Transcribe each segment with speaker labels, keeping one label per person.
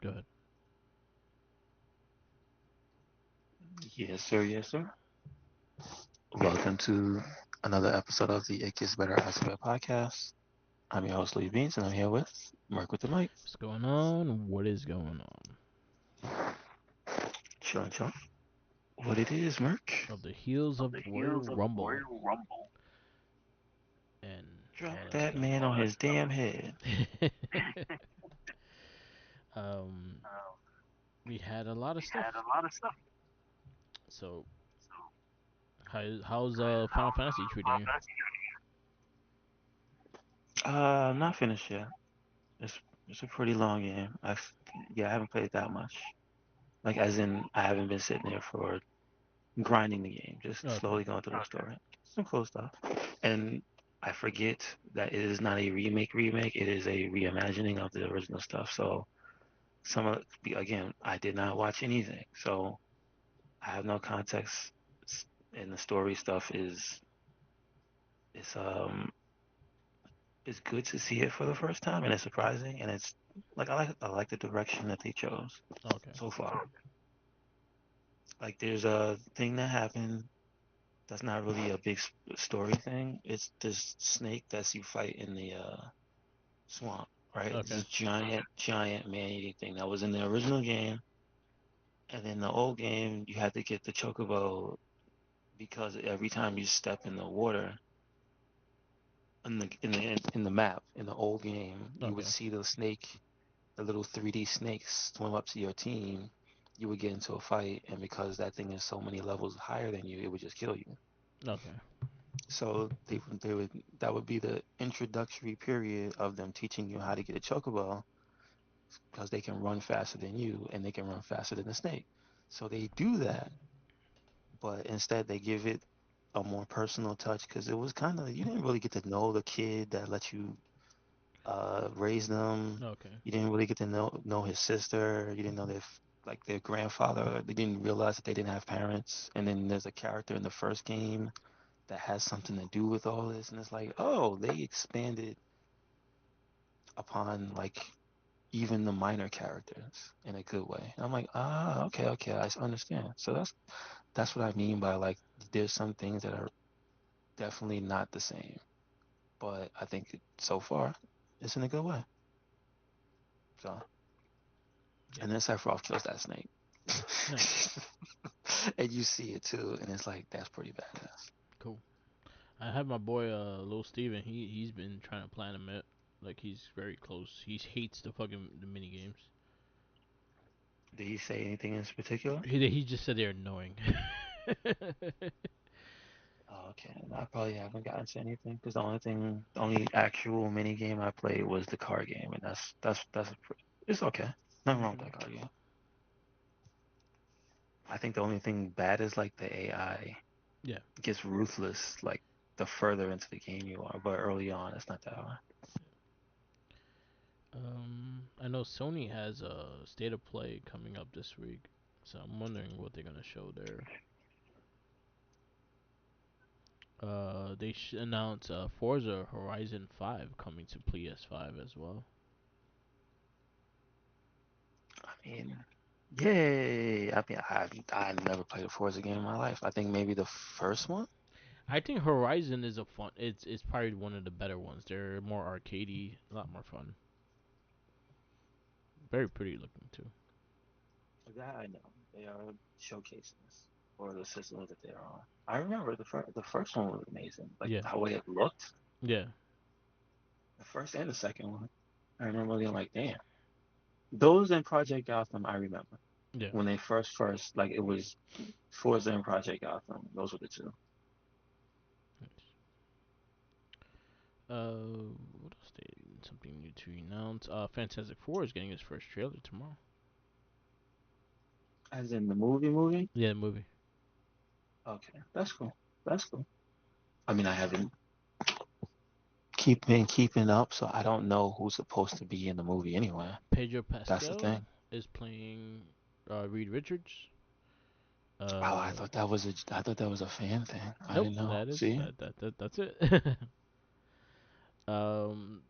Speaker 1: Go ahead.
Speaker 2: Yes, sir. Yes, sir. Welcome to another episode of the It Gets Better Elsewhere podcast. I'm your host, Lee Beans, and I'm here with Mark with the mic.
Speaker 1: What's going on? What is going on?
Speaker 2: Chillin', chillin'. What it is, Mark?
Speaker 1: Of the heels
Speaker 2: Of the
Speaker 1: of Royal
Speaker 2: heels of
Speaker 1: Rumble
Speaker 2: Royal Rumble.
Speaker 1: and
Speaker 2: Drop
Speaker 1: all that
Speaker 2: that
Speaker 1: stuff.
Speaker 2: man on his damn head.
Speaker 1: um, we had a lot of
Speaker 2: We
Speaker 1: stuff.
Speaker 2: had a lot of stuff.
Speaker 1: So, how's Final
Speaker 2: How's
Speaker 1: Fantasy treating
Speaker 2: Final
Speaker 1: you?
Speaker 2: Fantasy? Not finished yet. It's it's a pretty long game. I haven't played that much. Like as in, I haven't been sitting there for grinding the game, just
Speaker 1: Okay.
Speaker 2: slowly going through the story. Some cool stuff. And I forget that it is not a remake. It is a reimagining of the original stuff. So some of again, I did not watch anything, so I have no context. And the story stuff is it's good to see it for the first time, and it's surprising, and it's like I like the direction that they chose
Speaker 1: Okay.
Speaker 2: so far. Like there's a thing that happened that's not really a big story thing. It's this snake that you fight in the swamp, right? It's
Speaker 1: Okay.
Speaker 2: this giant man-eating thing that was in the original game, and in the old game, you had to get the chocobo because every time you step in the water in the map in the old game, you would
Speaker 1: Okay.
Speaker 2: see the snake, the little 3D snakes swim up to your team. You would get into a fight, and because that thing is so many levels higher than you, it would just kill you.
Speaker 1: Okay.
Speaker 2: So they would that would be the introductory period of them teaching you how to get a chocobo because they can run faster than you and they can run faster than the snake. So they do that, but instead they give it a more personal touch because it was kind of you didn't really get to know the kid that let you raise them.
Speaker 1: Okay.
Speaker 2: You didn't really get to know his sister. You didn't know like their grandfather. They didn't realize that they didn't have parents. And then there's a character in the first game that has something to do with all this, and it's like, oh, they expanded upon like even the minor characters in a good way. And I'm like, okay, okay, I understand. So that's what I mean by like there's some things that are definitely not the same, but I think so far it's in a good way. So,
Speaker 1: Yeah.
Speaker 2: and then Sephiroth kills that snake,
Speaker 1: Nice.
Speaker 2: and you see it too, and it's like that's pretty badass.
Speaker 1: Cool. I have my boy Lil Steven. He's been trying to plan him out. Like he's very close. He hates the mini games.
Speaker 2: Did he say anything in particular?
Speaker 1: He just said they're annoying.
Speaker 2: Oh, okay, I probably haven't gotten to anything because the only actual mini game I played was the card game, and it's okay. Nothing wrong with
Speaker 1: Mhm.
Speaker 2: that card game. I think the only thing bad is like the AI
Speaker 1: Yeah.
Speaker 2: gets ruthless like the further into the game you are, but early on it's not that hard.
Speaker 1: I know Sony has a state of play coming up this week, so I'm wondering what they're gonna show there. They announced Forza Horizon 5 coming to PS5 as well.
Speaker 2: I mean, yay! I never played a Forza game in my life. I think maybe the first one.
Speaker 1: I think Horizon is a fun. It's probably one of the better ones. They're more arcadey, a lot more fun. Very pretty looking too.
Speaker 2: That I know. They are showcasing this for the systems that they're on. I remember the first one was amazing. Like
Speaker 1: Yeah.
Speaker 2: the way it looked,
Speaker 1: Yeah.
Speaker 2: the first and the second one. I remember being like, damn. Those in Project Gotham, I remember
Speaker 1: Yeah.
Speaker 2: when they first like it was Forza and Project Gotham. Those were the two.
Speaker 1: Nice. What else? They something new to announce. Fantastic Four is getting its first trailer tomorrow.
Speaker 2: As in the movie.
Speaker 1: Yeah, the movie.
Speaker 2: Okay, that's cool. That's cool. I mean, I haven't been keeping up, so I don't know who's supposed to be in the movie anyway.
Speaker 1: Pedro
Speaker 2: That's the
Speaker 1: Pascal
Speaker 2: thing.
Speaker 1: is playing Reed Richards.
Speaker 2: Oh,
Speaker 1: Uh,
Speaker 2: I thought that was a fan thing. I
Speaker 1: nope,
Speaker 2: didn't know.
Speaker 1: that is
Speaker 2: See,
Speaker 1: that's it. um,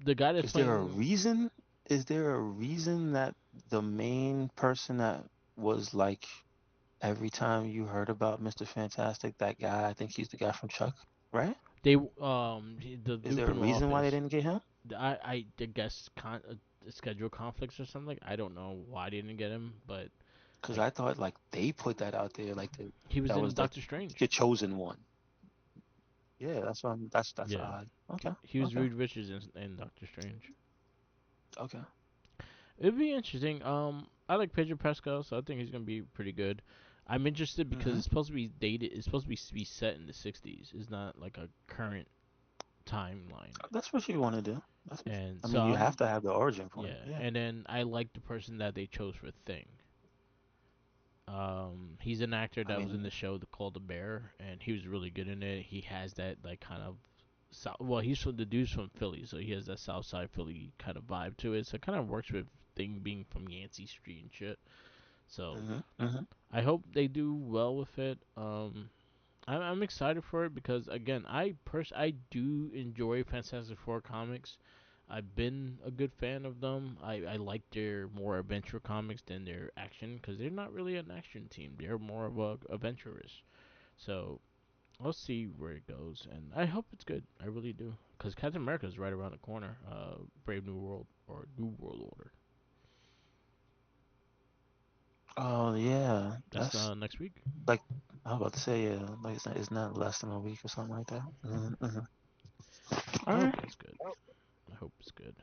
Speaker 1: the guy that's
Speaker 2: is there a
Speaker 1: playing,
Speaker 2: reason? Is there a reason that? the main person that was like every time you heard about Mr. Fantastic, that guy, I think he's the guy from Chuck, right?
Speaker 1: The
Speaker 2: Is
Speaker 1: dude
Speaker 2: there a
Speaker 1: from The
Speaker 2: reason why they
Speaker 1: Office.
Speaker 2: didn't get him?
Speaker 1: I guess schedule conflicts or something. I don't know why they didn't get him, but
Speaker 2: Because
Speaker 1: like
Speaker 2: I thought like they put that out there, like
Speaker 1: he was
Speaker 2: that
Speaker 1: in
Speaker 2: was like
Speaker 1: Doctor Strange.
Speaker 2: the chosen one. Yeah, that's what that's
Speaker 1: Yeah,
Speaker 2: odd. Okay,
Speaker 1: he was
Speaker 2: okay,
Speaker 1: Reed Richards in Doctor Strange.
Speaker 2: okay.
Speaker 1: It'd be interesting. I like Pedro Pascal, so I think he's gonna be pretty good. I'm interested because
Speaker 2: Hmm.
Speaker 1: it's supposed to be dated. It's supposed to be set in the '60s. It's not like a current timeline.
Speaker 2: That's what you want to do.
Speaker 1: And
Speaker 2: I
Speaker 1: so
Speaker 2: mean, you have
Speaker 1: I'm
Speaker 2: to have the origin point.
Speaker 1: yeah.
Speaker 2: Yeah.
Speaker 1: And then I like the person that they chose for Thing. He's an actor
Speaker 2: I
Speaker 1: that was in
Speaker 2: mean,
Speaker 1: the show called The Bear, and he was really good in it. He has that like kind of well, he's from the dude's from Philly, so he has that South Side Philly kind of vibe to it. So it kind of works with Thing being from Yancey Street and shit. So
Speaker 2: hmm hmm
Speaker 1: I hope they do well with it. I'm excited for it because again, I do enjoy Fantastic Four comics. I've been a good fan of them. I like their more adventure comics than their action because they're not really an action team. They're more of a adventurous. So I'll see where it goes, and I hope it's good. I really do because Captain America is right around the corner. Brave New World or New World Order.
Speaker 2: Oh yeah,
Speaker 1: That's
Speaker 2: that's
Speaker 1: next week.
Speaker 2: like I was about to say, yeah, like it's not less than a week or something like that. Hmm.
Speaker 1: I
Speaker 2: All
Speaker 1: hope
Speaker 2: right.
Speaker 1: it's good. I hope it's good.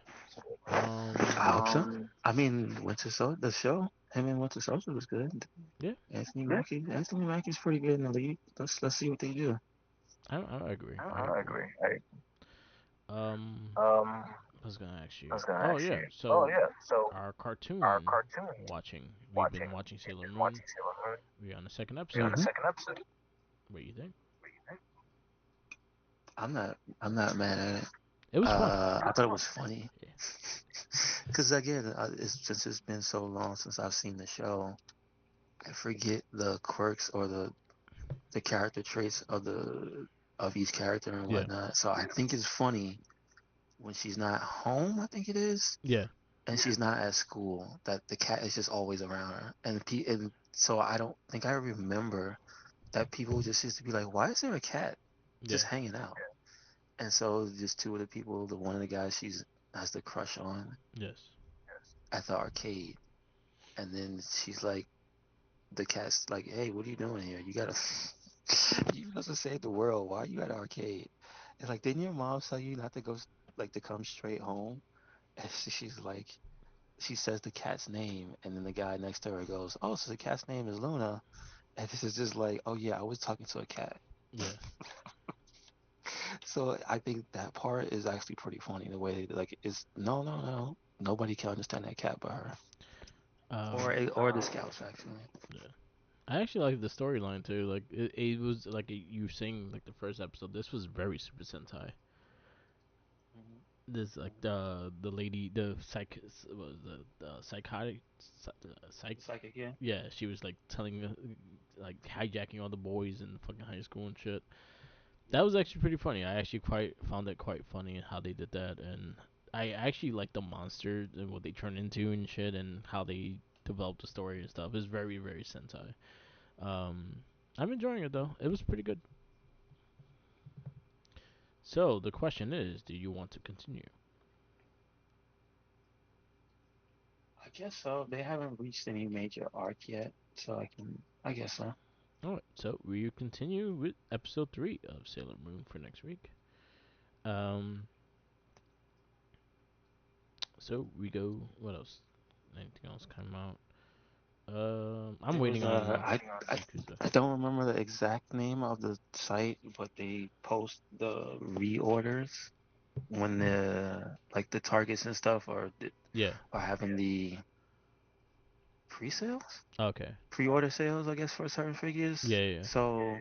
Speaker 2: I hope so. I mean, Winter Soldier, the show, him and Winter Soldier was good.
Speaker 1: Yeah,
Speaker 2: Anthony Mackie's pretty good in the league. Let's see what they do.
Speaker 1: I agree. I
Speaker 2: I
Speaker 1: agree.
Speaker 2: agree.
Speaker 1: Um, I was gonna ask
Speaker 2: I
Speaker 1: you.
Speaker 2: was gonna
Speaker 1: Oh
Speaker 2: ask
Speaker 1: yeah,
Speaker 2: you. Oh
Speaker 1: so
Speaker 2: yeah, so
Speaker 1: our
Speaker 2: our
Speaker 1: cartoon
Speaker 2: cartoon
Speaker 1: watching. We've
Speaker 2: watching.
Speaker 1: been watching
Speaker 2: We've
Speaker 1: Sailor
Speaker 2: been
Speaker 1: Moon.
Speaker 2: watching Sailor Moon.
Speaker 1: We're on the second
Speaker 2: We're on
Speaker 1: episode.
Speaker 2: the second episode.
Speaker 1: What do you think?
Speaker 2: I'm not mad at it.
Speaker 1: It was fun.
Speaker 2: I thought it was funny.
Speaker 1: Yeah.
Speaker 2: Because again, since it's been so long since I've seen the show, I forget the quirks or the character traits of each character and
Speaker 1: Yeah.
Speaker 2: whatnot. So I think it's funny when she's not home. I think it is,
Speaker 1: Yeah.
Speaker 2: and she's not at school. That the cat is just always around her, and so I don't think I remember that people just used to be like, why is there a cat
Speaker 1: Yeah.
Speaker 2: just hanging out? And so just two of the people, the one of the guys she's has the crush on
Speaker 1: Yes.
Speaker 2: at the arcade, and then she's like, the cat's like, hey, what are you doing here? You gotta, you supposed to save the world. Why are you at an arcade? It's like, didn't your mom tell you not to go, like to come straight home? And she's like, she says the cat's name, and then the guy next to her goes, oh, so the cat's name is Luna. And this is just like, oh yeah, I was talking to a cat.
Speaker 1: Yeah.
Speaker 2: So I think that part is actually pretty funny. The way like it's no, nobody can understand that cat but her,
Speaker 1: Um.
Speaker 2: or the scouts actually.
Speaker 1: Yeah. I actually like the storyline too. Like it was like you saying like the first episode. This was very Super Sentai.
Speaker 2: Mhm.
Speaker 1: This like the lady the was the psychotic psych
Speaker 2: The psychic, yeah.
Speaker 1: yeah, she was like telling like hijacking all the boys in fucking high school and shit. That was actually pretty funny. I actually quite found it quite funny how they did that, and I actually like the monsters and what they turn into and shit, and how they developed the story and stuff. It's very Sentai. Um, I'm enjoying it though. It was pretty good. So the question is, do you want to continue?
Speaker 2: I guess so. They haven't reached any major arc yet, so I guess so.
Speaker 1: All right, so we continue with episode 3 of Sailor Moon for next week. Um, so we go. What else? Anything else come out? I'm
Speaker 2: There was
Speaker 1: waiting on
Speaker 2: I
Speaker 1: Yakuza.
Speaker 2: I don't remember the exact name of the site, but they post the reorders when the like the targets and stuff
Speaker 1: Yeah.
Speaker 2: are having the pre-sales,
Speaker 1: Okay.
Speaker 2: pre-order sales, I guess, for certain figures.
Speaker 1: Yeah.
Speaker 2: So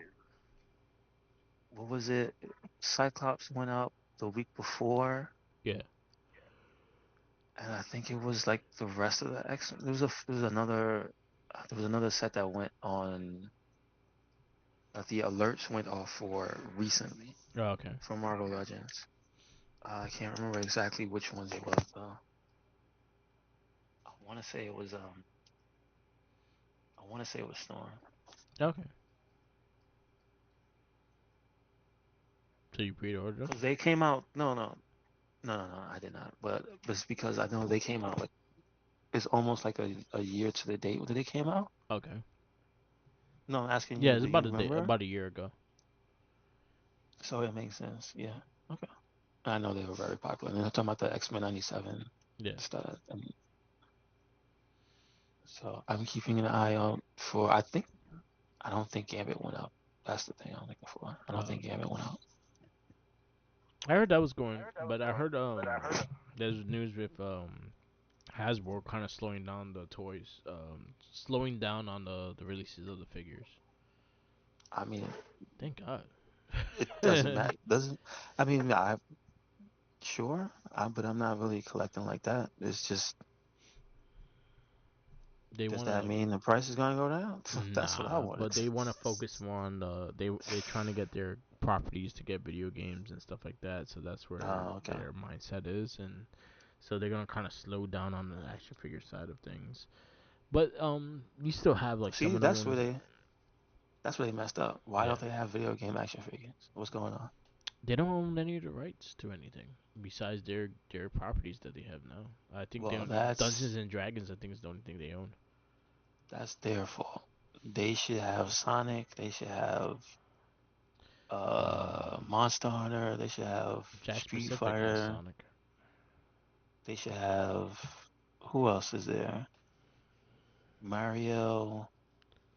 Speaker 2: what was it? Cyclops went up the week before,
Speaker 1: Yeah.
Speaker 2: and I think it was like the rest of the X. There was another set that went on that the alerts went off for recently
Speaker 1: Oh, okay.
Speaker 2: for Marvel Legends. I can't remember exactly which ones it was though. I want to say it was I want to say it was Storm.
Speaker 1: Okay. So you pre-ordered them?
Speaker 2: Because they came out. No, I did not. But it's because I know they came out like it's almost like a year to the date when they came out.
Speaker 1: Okay.
Speaker 2: No, I'm asking
Speaker 1: Yeah,
Speaker 2: you,
Speaker 1: it's
Speaker 2: do you
Speaker 1: about a day,
Speaker 2: remember?
Speaker 1: about a year ago.
Speaker 2: So it makes sense. Yeah. Okay. I know they were very popular. And I'm talking about the X-Men 97
Speaker 1: Yeah.
Speaker 2: stuff. And so I'm keeping an eye out for, I don't think Gambit went out. That's the thing I'm looking for. I don't think Gambit went out.
Speaker 1: I heard that was going, but I heard there's news with Hasbro kind of slowing down the toys, slowing down on the releases of the figures.
Speaker 2: I mean,
Speaker 1: Thank God.
Speaker 2: it doesn't matter. Doesn't, I mean, sure, but I'm not really collecting like that. It's just,
Speaker 1: They
Speaker 2: does
Speaker 1: want
Speaker 2: that
Speaker 1: to
Speaker 2: mean the price is going to go down? That's what I
Speaker 1: Nah,
Speaker 2: wanted.
Speaker 1: but they want to focus more on they trying to get their properties to get video games and stuff like that. So that's where
Speaker 2: Oh, okay.
Speaker 1: their mindset is, and so they're gonna kind of slow down on the action figure side of things. But you still have like some
Speaker 2: See,
Speaker 1: of the ones.
Speaker 2: that's where they messed up. Why
Speaker 1: Yeah,
Speaker 2: don't they have video game action figures? What's going on?
Speaker 1: they don't own any of the rights to anything besides their properties that they have now. I think they
Speaker 2: Well,
Speaker 1: own Dungeons and Dragons. I think is the only thing they own.
Speaker 2: that's their fault. They should have Sonic. They should have Monster Hunter. They should have
Speaker 1: Jack
Speaker 2: Street
Speaker 1: Pacific has
Speaker 2: Fighter.
Speaker 1: Sonic.
Speaker 2: They should have who else is there? Mario.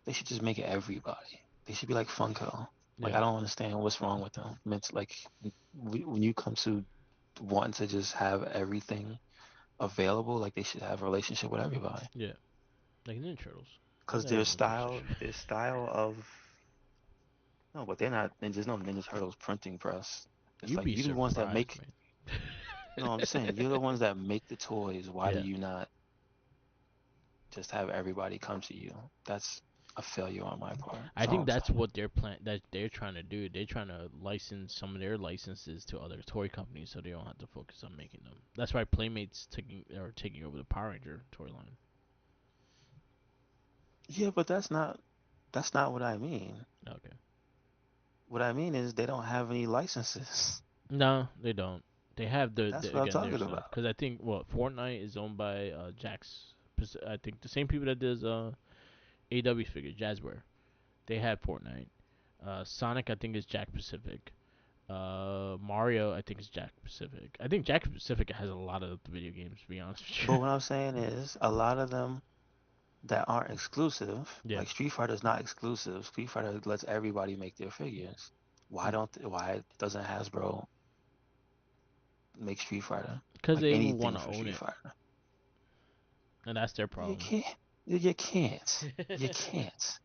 Speaker 2: They should just make it everybody. They should be like Funko. Like
Speaker 1: Yeah,
Speaker 2: I don't understand what's wrong with them. It's like when you come to wanting to just have everything available, like they should have a relationship with everybody.
Speaker 1: yeah, like Ninja Turtles. They
Speaker 2: Cause
Speaker 1: got a relationship.
Speaker 2: their style of no, but they're not. There's no Ninja Turtles printing press. It's
Speaker 1: You'd
Speaker 2: like
Speaker 1: be
Speaker 2: you're the ones that
Speaker 1: surprised,
Speaker 2: make.
Speaker 1: man.
Speaker 2: No, I'm just saying you're the ones that make the toys. Why do
Speaker 1: Yeah,
Speaker 2: you not just have everybody come to you? That's a failure on my part.
Speaker 1: I
Speaker 2: That's all
Speaker 1: think
Speaker 2: I'm
Speaker 1: that's
Speaker 2: saying.
Speaker 1: what they're trying to do. They're trying to license some of their licenses to other toy companies, so they don't have to focus on making them. That's why Playmates taking over the Power Ranger toy line.
Speaker 2: Yeah, but that's not what I mean.
Speaker 1: Okay.
Speaker 2: What I mean is they don't have any licenses.
Speaker 1: No, they don't. They have
Speaker 2: That's
Speaker 1: the
Speaker 2: what I'm
Speaker 1: again their
Speaker 2: talking
Speaker 1: stuff
Speaker 2: about.
Speaker 1: because I think Fortnite is owned by Jax. I think the same people that does AW figure Jazzware. They have Fortnite. Sonic I think is Jack Pacific. Mario, I think is Jack Pacific. I think Jack Pacific has a lot of the video games. To be honest with
Speaker 2: But
Speaker 1: you.
Speaker 2: what I'm saying is a lot of them that aren't exclusive,
Speaker 1: Yeah.
Speaker 2: like Street Fighter is not exclusive. Street Fighter lets everybody make their figures. Why doesn't Hasbro make Street Fighter?
Speaker 1: Because
Speaker 2: Like
Speaker 1: they will want
Speaker 2: anything
Speaker 1: to
Speaker 2: for
Speaker 1: own
Speaker 2: Street
Speaker 1: it,
Speaker 2: Fighter.
Speaker 1: and that's their
Speaker 2: You
Speaker 1: problem.
Speaker 2: can't. You can't. You can't.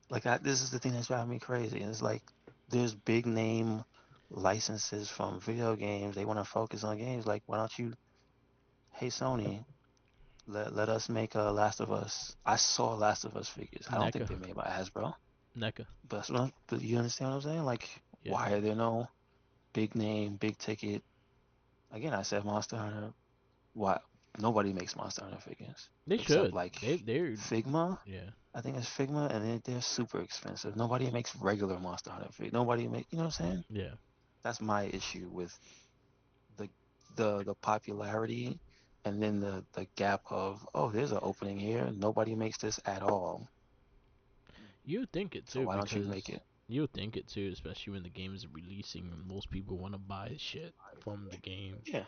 Speaker 2: Like this is the thing that's driving me crazy. It's like there's big name licenses from video games. They want to focus on games. Like why don't you? Hey Sony, let us make a Last of Us. I saw Last of Us figures. I don't think
Speaker 1: NECA,
Speaker 2: they're made by Hasbro.
Speaker 1: NECA.
Speaker 2: But you understand what I'm saying? Like
Speaker 1: Yeah,
Speaker 2: why are there no big name, big ticket? Again, I said Monster Hunter. Why nobody makes Monster Hunter figures
Speaker 1: they
Speaker 2: except
Speaker 1: should.
Speaker 2: like
Speaker 1: They're
Speaker 2: Figma.
Speaker 1: yeah,
Speaker 2: I think it's Figma, and they're super expensive. Nobody makes regular Monster Hunter figures. Nobody make, you know what I'm saying?
Speaker 1: yeah.
Speaker 2: That's my issue with the the popularity, and then the gap of oh, there's an opening here. Nobody makes this at all.
Speaker 1: You would think it
Speaker 2: So
Speaker 1: too
Speaker 2: why don't you make
Speaker 1: because
Speaker 2: it?
Speaker 1: you would think it too, especially when the game is releasing and most people want to buy shit from the game
Speaker 2: Yeah.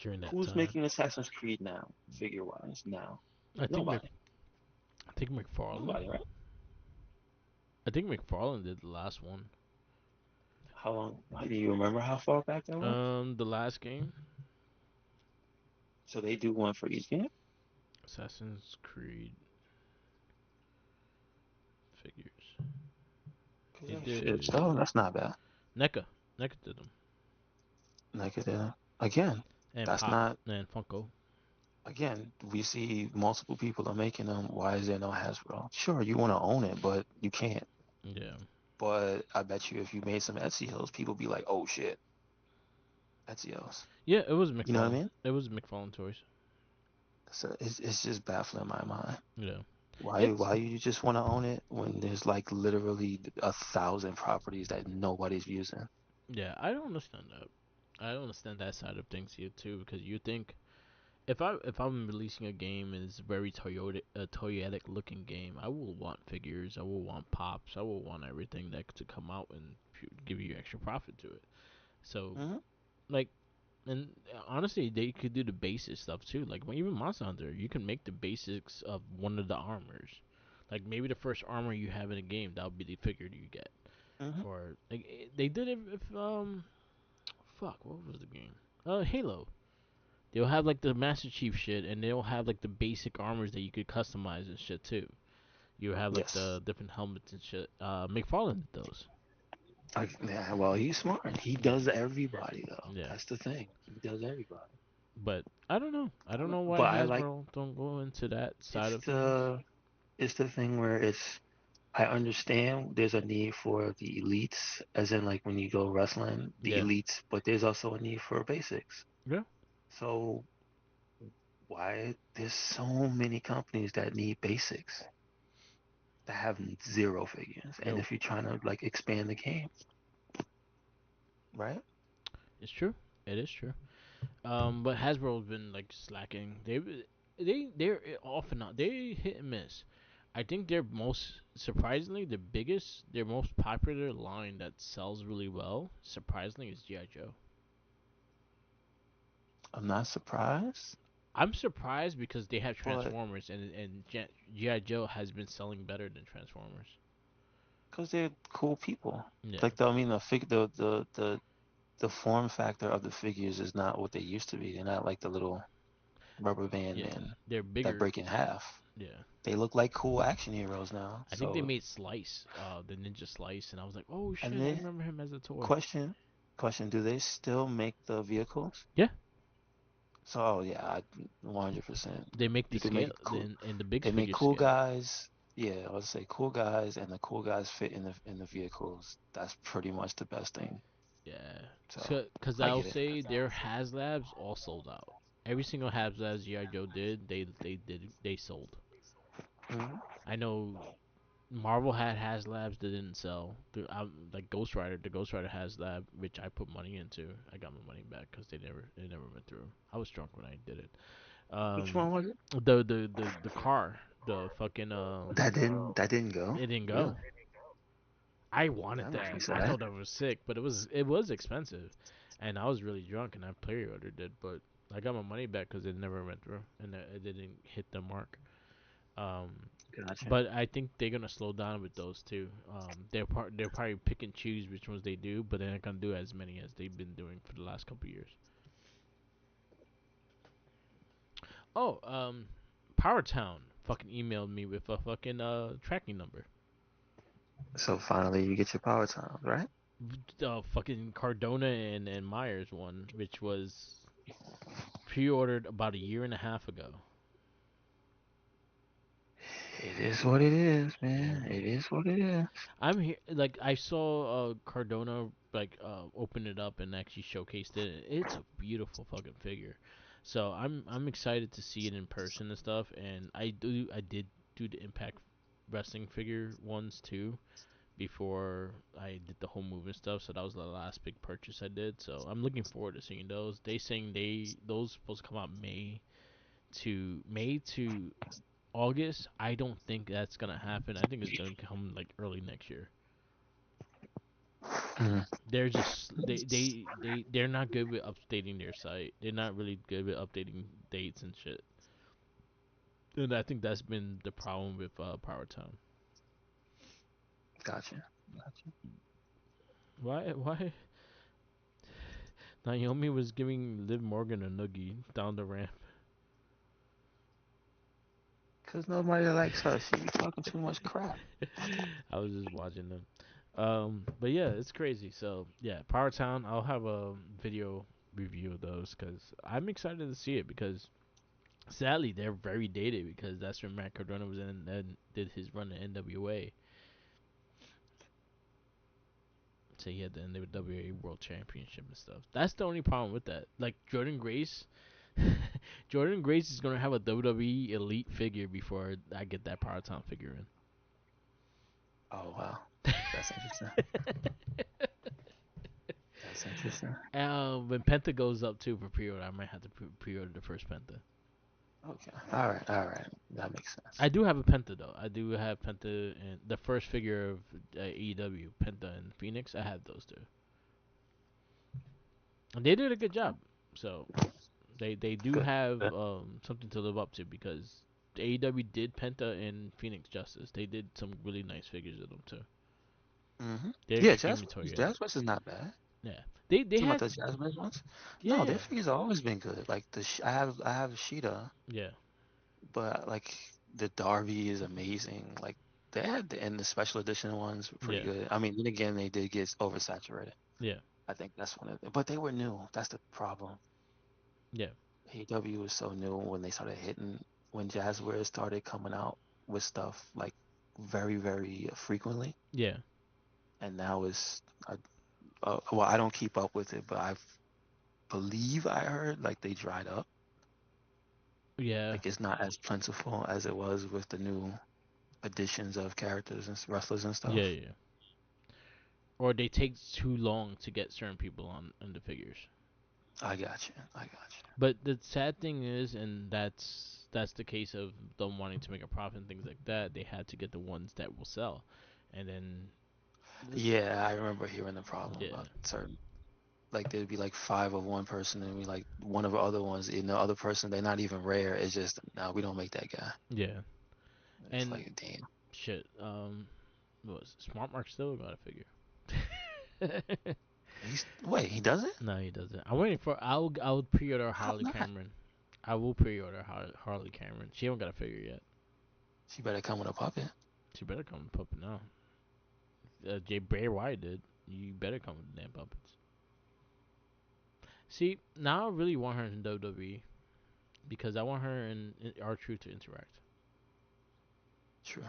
Speaker 1: during that
Speaker 2: Who's
Speaker 1: time.
Speaker 2: making Assassin's Creed now, figure wise? Now,
Speaker 1: I think
Speaker 2: nobody.
Speaker 1: I think McFarlane.
Speaker 2: Nobody, right?
Speaker 1: I think McFarlane did the last one.
Speaker 2: How long? Do you remember how far back that was?
Speaker 1: The last game,
Speaker 2: So they do one for each game.
Speaker 1: Assassin's Creed figures. They
Speaker 2: Shit,
Speaker 1: did
Speaker 2: so that's not bad.
Speaker 1: NECA. NECA did them
Speaker 2: Like again,
Speaker 1: and
Speaker 2: that's
Speaker 1: Pop
Speaker 2: not.
Speaker 1: and Funko.
Speaker 2: Again, we see multiple people are making them. Why is there no Hasbro? Sure, you want to own it, but you can't.
Speaker 1: Yeah.
Speaker 2: But I bet you if you made some Ezio's, people be like, oh shit, Ezio's.
Speaker 1: Yeah, it was
Speaker 2: You know what I
Speaker 1: McFarlane.
Speaker 2: mean?
Speaker 1: It was McFarlane Toys.
Speaker 2: So it's just baffling my mind.
Speaker 1: Yeah.
Speaker 2: Why
Speaker 1: It's
Speaker 2: you just want to own it when there's like literally 1,000 properties that nobody's using?
Speaker 1: yeah, I don't understand that. I don't understand that side of things here too, because you think if I'm releasing a game and it's a very Toyotic looking game, I will want figures, I will want pops, I will want everything that to come out and give you extra profit to it. So
Speaker 2: Hmm.
Speaker 1: like, and honestly, they could do the basic stuff too. Like even Monster Hunter, you can make the basics of one of the armors. Like maybe the first armor you have in a game, that would be the figure you get.
Speaker 2: Hmm.
Speaker 1: Or like they did it if fuck, what was the game? Halo. They'll have like the Master Chief shit, and they'll have like the basic armors that you could customize and shit too. You have like
Speaker 2: Yes.
Speaker 1: the different helmets and shit. McFarlane did those.
Speaker 2: Like, yeah, well, he's smart. He
Speaker 1: Yeah,
Speaker 2: does everybody though.
Speaker 1: yeah.
Speaker 2: That's the thing. He does everybody.
Speaker 1: But I don't know. I don't know why
Speaker 2: But I like
Speaker 1: Hasbro don't go into that side
Speaker 2: it's
Speaker 1: of things.
Speaker 2: the thing where I understand there's a need for the elites, as in like when you go wrestling, the
Speaker 1: Yeah,
Speaker 2: elites, but there's also a need for basics.
Speaker 1: yeah,
Speaker 2: So why there's so many companies that need basics that have zero figures, and
Speaker 1: no,
Speaker 2: if you're trying to like expand the game, right?
Speaker 1: it's true. It is true. But Hasbro's been like slacking. They're off and on. They hit and miss. I think their most surprisingly the biggest, their most popular line that sells really well, surprisingly, is GI Joe.
Speaker 2: I'm not surprised,
Speaker 1: I'm surprised because they have
Speaker 2: but
Speaker 1: Transformers and GI Joe has been selling better than Transformers.
Speaker 2: because they're cool people.
Speaker 1: Yeah,
Speaker 2: Like I mean, the form factor of the figures is not what they used to be. They're not like the little rubber band
Speaker 1: yeah,
Speaker 2: men
Speaker 1: they're
Speaker 2: that
Speaker 1: bigger.
Speaker 2: break in half.
Speaker 1: Yeah,
Speaker 2: They look like cool action heroes now.
Speaker 1: I think they
Speaker 2: So,
Speaker 1: made Slice, the Ninja Slice, and I was like, oh
Speaker 2: and
Speaker 1: shit, I
Speaker 2: then
Speaker 1: remember him as a toy.
Speaker 2: question, do they still make the vehicles?
Speaker 1: Yeah,
Speaker 2: So, oh yeah, 100%.
Speaker 1: they make the
Speaker 2: You can make
Speaker 1: scale
Speaker 2: cool.
Speaker 1: in the big
Speaker 2: They make
Speaker 1: figure
Speaker 2: cool
Speaker 1: scale.
Speaker 2: guys. Yeah, I would say cool guys, and the cool guys fit in the vehicles. That's pretty much the best thing.
Speaker 1: Yeah,
Speaker 2: So,
Speaker 1: cause
Speaker 2: I
Speaker 1: I'll
Speaker 2: get it.
Speaker 1: say their HasLabs all sold out. Every single HasLabs GI Joe did, they sold.
Speaker 2: Hmm.
Speaker 1: I know Marvel had HasLabs that didn't sell. Like Ghost Rider, the Ghost Rider HasLab, which I put money into, I got my money back because they never went through. I was drunk when I did it.
Speaker 2: Which
Speaker 1: Um,
Speaker 2: one was it?
Speaker 1: the car, the fucking
Speaker 2: That didn't go.
Speaker 1: it didn't
Speaker 2: Really?
Speaker 1: go. I wanted
Speaker 2: That makes me
Speaker 1: that. I
Speaker 2: sad.
Speaker 1: thought that was sick, but it was expensive, and I was really drunk, and I pre-ordered it, but I got my money back because it never went through, and it didn't hit the mark. Um,
Speaker 2: Gotcha.
Speaker 1: but I think they're gonna slow down with those too. They'll probably pick and choose which ones they do, but they're not gonna do as many as they've been doing for the last couple years. Oh, Power Town fucking emailed me with a fucking tracking number.
Speaker 2: So finally, you get your power times, right?
Speaker 1: Fucking Cardona and Myers one, which was pre-ordered about a year and a half ago.
Speaker 2: It is what it is,
Speaker 1: Yeah,
Speaker 2: man. It is what it is.
Speaker 1: I'm here. Like I saw Cardona like open it up and actually showcased it. It's a beautiful fucking figure. So I'm excited to see it in person and stuff. And I did do the Impact Wrestling figure ones too before I did the whole move and stuff. So that was the last big purchase I did. So I'm looking forward to seeing those. They saying those supposed to come out May to August. I don't think that's gonna happen. I think it's gonna come like early next year.
Speaker 2: Mm,
Speaker 1: They're just they're not good with updating their site. They're not really good with updating dates and shit. And I think that's been the problem with Power Town.
Speaker 2: gotcha. Gotcha.
Speaker 1: Why Naomi was giving Liv Morgan a noogie down the ramp.
Speaker 2: Cause nobody likes her. She be talking too much crap.
Speaker 1: I was just watching them. But yeah, it's crazy. So yeah, Power Town. I'll have a video review of those because I'm excited to see it because sadly they're very dated because that's when Matt Cardona was in and did his run in NWA. So he had the NWA World Championship and stuff. That's the only problem with that. Like Jordan Grace, Jordan Grace is gonna have a WWE Elite figure before I get that Power Tom figure
Speaker 2: Oh wow, that's interesting. That's interesting.
Speaker 1: When Penta goes up too for pre-order, I might have to pre-order the first Penta.
Speaker 2: Okay. All right. That makes sense.
Speaker 1: I do have a Penta though. I do have Penta and the first figure of AEW, Penta and Phoenix. I have those two, and they did a good job. So they do
Speaker 2: Good.
Speaker 1: have
Speaker 2: Good.
Speaker 1: something to live up to because AEW did Penta and Phoenix justice. They did some really nice figures of them too. They're
Speaker 2: Yeah,
Speaker 1: extremely toy.
Speaker 2: Jazz is not bad.
Speaker 1: Yeah, they
Speaker 2: Talking about
Speaker 1: had
Speaker 2: the Jazz ones? No, their
Speaker 1: yeah
Speaker 2: figures have always been good. Like I have Sheeta,
Speaker 1: yeah
Speaker 2: but like the Darby is amazing. Like they had and the special edition ones were pretty
Speaker 1: yeah
Speaker 2: good. I mean, then again, they did get oversaturated.
Speaker 1: yeah
Speaker 2: I think that's one of but they were new. That's the problem.
Speaker 1: yeah
Speaker 2: AEW was so new when they started hitting when Jazzwares started coming out with stuff like very frequently,
Speaker 1: yeah
Speaker 2: and now it's well, I don't keep up with it, but I believe I heard like they dried up.
Speaker 1: yeah
Speaker 2: Like it's not as plentiful as it was with the new additions of characters and wrestlers and
Speaker 1: yeah
Speaker 2: stuff.
Speaker 1: yeah. Or they take too long to get certain people on the figures.
Speaker 2: I got you. I got
Speaker 1: But the sad thing is, and that's the case of them wanting to make a profit and things like that. They had to get the ones that will sell, and then
Speaker 2: you. Yeah, I remember hearing the problem
Speaker 1: yeah
Speaker 2: about certain. Like there'd be like five of one person and be like one of the other ones, and the other person they're not even rare. It's just no, we don't make that guy.
Speaker 1: yeah.
Speaker 2: It's
Speaker 1: And
Speaker 2: like damn.
Speaker 1: shit, what was it? Smart Mark still got a figure.
Speaker 2: He does it?
Speaker 1: No, he doesn't. I'm waiting for. I'll pre-order
Speaker 2: How
Speaker 1: Harley
Speaker 2: not?
Speaker 1: Cameron. I will pre-order Harley Cameron. She haven't got a figure yet.
Speaker 2: She better come with a puppet.
Speaker 1: She better come with puppet now. Jay Bray Wyatt did. You better come with the damn puppets. See, now I really want her in WWE because I want her and R-Truth to interact.
Speaker 2: True.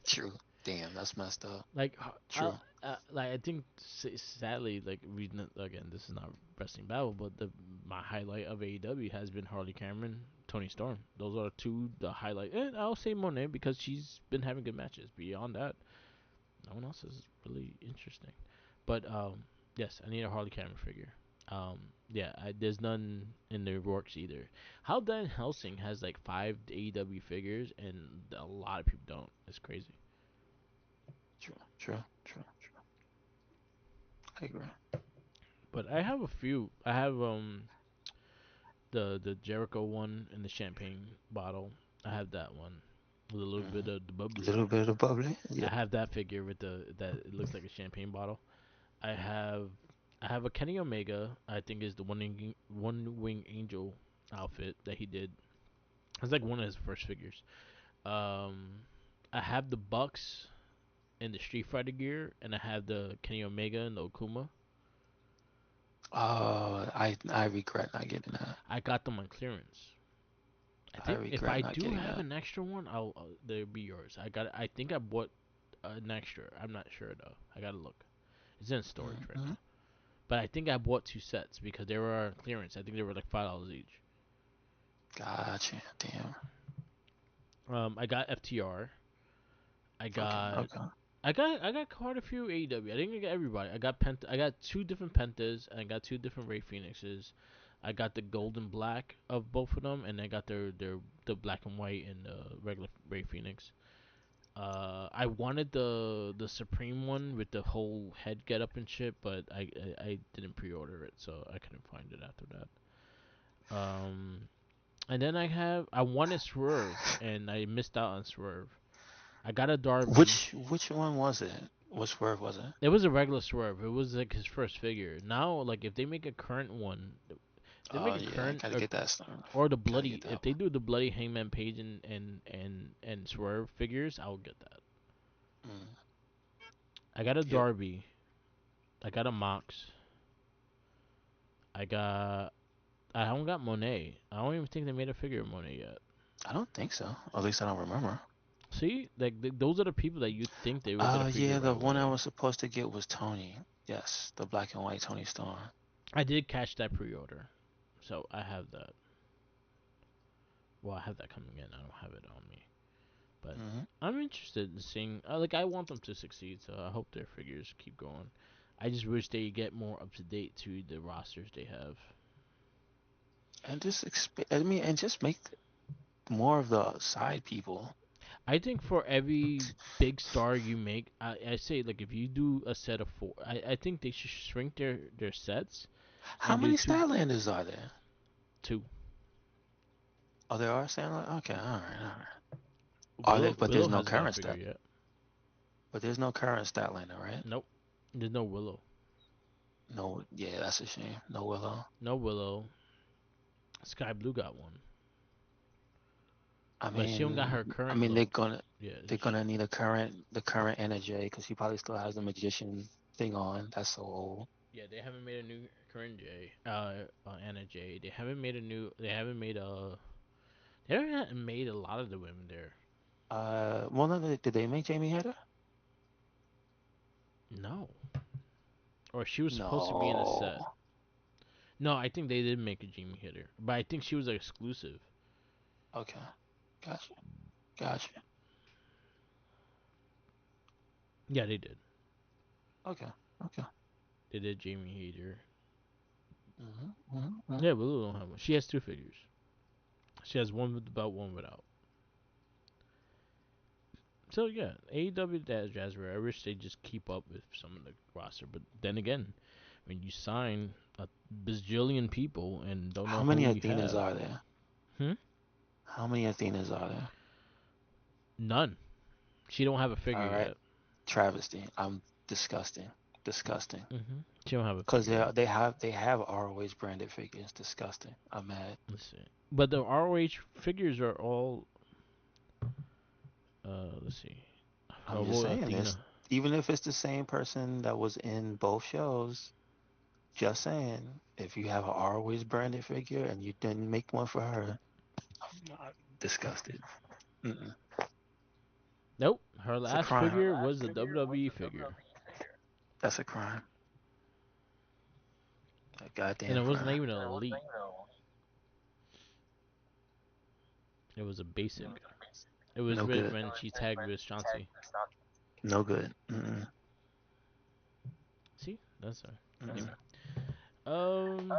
Speaker 2: True. Damn, that's messed up.
Speaker 1: Like,
Speaker 2: True.
Speaker 1: I think sadly, like again, this is not wrestling battle, but my highlight of AEW has been Harley Cameron, Tony Storm. Those are the highlight. And I'll say Monet because she's been having good matches. Beyond that, no one else is really interesting. But yes, I need a Harley Cameron figure. Yeah, there's none in the works either. How Dan Helsing has like 5 AEW figures and a lot of people don't. It's crazy.
Speaker 2: True. I agree.
Speaker 1: But I have a few. I have the Jericho one in the champagne bottle. I have that one with a little bit of the
Speaker 2: A
Speaker 1: bubbly
Speaker 2: little
Speaker 1: on it.
Speaker 2: bit of bubbly.
Speaker 1: I
Speaker 2: Yeah.
Speaker 1: have that figure with the that it looks like a champagne bottle. I have I have a Kenny Omega. I think is the one wing angel outfit that he did. It's like one of his first figures. Um, I have the Bucks in the Street Fighter gear, and I have the Kenny Omega and the Okuma.
Speaker 2: Oh, I regret not getting that.
Speaker 1: I got them on clearance. I
Speaker 2: I
Speaker 1: think if
Speaker 2: regret
Speaker 1: I
Speaker 2: not
Speaker 1: do
Speaker 2: getting
Speaker 1: have
Speaker 2: that.
Speaker 1: an extra one, they'll be yours. I think I bought an extra. I'm not sure though. I gotta look. It's in storage right
Speaker 2: Hmm.
Speaker 1: now. But I think I bought 2 sets because they were on clearance. I think they were like $5 each.
Speaker 2: Gotcha. Damn.
Speaker 1: I got FTR. I
Speaker 2: Okay.
Speaker 1: got
Speaker 2: Okay.
Speaker 1: I got quite a few AEW. I didn't get everybody. I got 2 different Pentas and I got 2 different Ray Phoenixes. I got the gold and black of both of them, and I got their the black and white and the regular Ray Phoenix. I wanted the Supreme one with the whole head get up and shit, but I didn't pre-order it, so I couldn't find it after that. And then I wanted Swerve, and I missed out on Swerve. I got a Darby.
Speaker 2: Which one was it? Which swerve was it?
Speaker 1: It was a regular Swerve. It was like his first figure. Now, like if they make a current one, if they make
Speaker 2: Oh
Speaker 1: a
Speaker 2: yeah,
Speaker 1: current
Speaker 2: gotta get that started.
Speaker 1: or the
Speaker 2: Gotta
Speaker 1: bloody,
Speaker 2: get
Speaker 1: if
Speaker 2: that
Speaker 1: they
Speaker 2: one.
Speaker 1: do the bloody Hangman Page and Swerve figures, I'll get that.
Speaker 2: Mm.
Speaker 1: I got a
Speaker 2: Yep.
Speaker 1: Darby. I got a Mox. I got. I haven't got Monet. I don't even think they made a figure of Monet yet.
Speaker 2: I don't think so. At least I don't remember.
Speaker 1: See, like those are the people that you think they will get a figure
Speaker 2: Yeah,
Speaker 1: right
Speaker 2: the one I
Speaker 1: away.
Speaker 2: was supposed to get was Tony. Yes, the black and white Tony Storm.
Speaker 1: I did catch that pre-order, So I have that. Well, I have that coming in. I don't have it on me, but
Speaker 2: Hmm.
Speaker 1: I'm interested in seeing. Like, I want them to succeed, so I hope their figures keep going. I just wish they get more up to date to the rosters they have.
Speaker 2: And just I mean, and just make more of the side people.
Speaker 1: I think for every big star you make, I say like if you do a set of four, I think they should shrink their sets
Speaker 2: How
Speaker 1: and do
Speaker 2: many
Speaker 1: two
Speaker 2: Statlanders are there?
Speaker 1: two.
Speaker 2: Oh, there are Statlanders. Okay, all right, all right. Are there? But
Speaker 1: Willow
Speaker 2: there's no
Speaker 1: hasn't got a
Speaker 2: current
Speaker 1: figure
Speaker 2: stat.
Speaker 1: yet.
Speaker 2: But there's no current Statlander, right?
Speaker 1: Nope. There's no Willow.
Speaker 2: No. Yeah, that's a shame. No Willow.
Speaker 1: No Willow. Sky Blue got one,
Speaker 2: I
Speaker 1: but she don't got
Speaker 2: mean,
Speaker 1: her
Speaker 2: I
Speaker 1: current
Speaker 2: mean
Speaker 1: look. Yeah,
Speaker 2: they're gonna need the current NJ because she probably still has the magician thing on. That's so old.
Speaker 1: yeah. They haven't made a new current J. Anna J. They haven't made a new. They haven't made a. They haven't made a lot of the women there.
Speaker 2: Well, no, did they make Jamie Hatter?
Speaker 1: No, or she was supposed to be in a set.
Speaker 2: No.
Speaker 1: No, I think they did make a Jamie Hitter, but I think she was an exclusive.
Speaker 2: Okay, gotcha, gotcha.
Speaker 1: Yeah, they did.
Speaker 2: Okay, okay.
Speaker 1: They did Jamie Hater.
Speaker 2: Mm-hmm.
Speaker 1: Yeah, but Lulu don't have one. She has two figures. She has one with the belt, one without. So yeah, AEW Jazzware. I wish they just keep up with some of the roster, but then again, when you sign a bazillion people and don't
Speaker 2: How
Speaker 1: know
Speaker 2: many
Speaker 1: who you
Speaker 2: Athenas
Speaker 1: have,
Speaker 2: are there?
Speaker 1: hmm?
Speaker 2: How many Athenas are there?
Speaker 1: None. She don't have a figure
Speaker 2: All right,
Speaker 1: yet.
Speaker 2: travesty. I'm disgusting, disgusting.
Speaker 1: She don't have a
Speaker 2: Cause
Speaker 1: figure yet.
Speaker 2: they have ROH branded figures. Disgusting. I'm mad.
Speaker 1: Let's see. But the ROH figures are all. Let's see.
Speaker 2: I'm just
Speaker 1: Well,
Speaker 2: saying this.
Speaker 1: Athena.
Speaker 2: Even if it's the same person that was in both shows, just saying, if you have a ROH branded figure and you didn't make one for her, I'm not disgusted. Mm-mm.
Speaker 1: Nope. Her
Speaker 2: It's a
Speaker 1: last
Speaker 2: crime.
Speaker 1: figure was a WWE figure,
Speaker 2: That's a crime. A
Speaker 1: and
Speaker 2: goddamn
Speaker 1: it wasn't
Speaker 2: crime.
Speaker 1: even an elite. It was a basic. It was
Speaker 2: No good.
Speaker 1: when she tagged with Shanti.
Speaker 2: No good. Mm-mm.
Speaker 1: See, that's her.
Speaker 2: Mm-mm.
Speaker 1: Anyway, um,